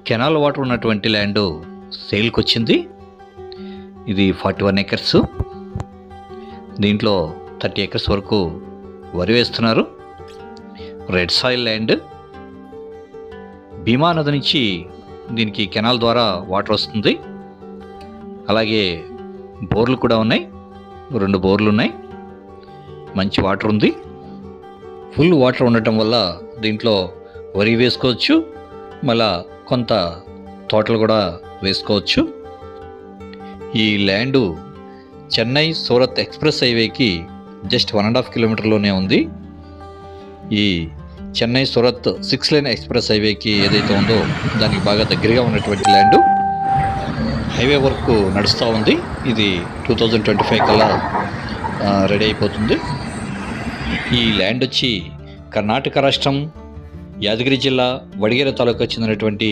Canal water ఉన్నటువంటి land సేల్కి వచ్చింది. ఇది 41 ఎకర్స్. దీంట్లో 30 ఎకర్స్ వరకు వరి వేస్తున్నారు. Red soil land. భీమా నది నుంచి దీనికి కెనాల్ ద్వారా వాటర్ వస్తుంది. అలాగే బోర్లు కూడా ఉన్నాయి. 2 బోర్లు ఉన్నాయి. మంచి వాటర్ ఉంది. ఫుల్ వాటర్ ఉండటం వల్ల దీంట్లో వరి వేసుకోవచ్చు. మళ్ళా కొంత తోటలు కూడా వేసుకోవచ్చు. ఈ ల్యాండు చెన్నై సూరత్ ఎక్స్ప్రెస్ హైవేకి జస్ట్ 1.5 కిలోమీటర్లోనే ఉంది. ఈ చెన్నై సూరత్ 6 లేన్ ఎక్స్ప్రెస్ హైవేకి ఏదైతే ఉందో దానికి బాగా దగ్గరగా ఉన్నటువంటి ల్యాండు. హైవే వర్క్ నడుస్తూ ఉంది. ఇది 2025 కల్లా రెడీ అయిపోతుంది. ఈ ల్యాండ్ వచ్చి కర్ణాటక రాష్ట్రం యాదగిరి జిల్లా వడిగేర తాలూకా చెందినటువంటి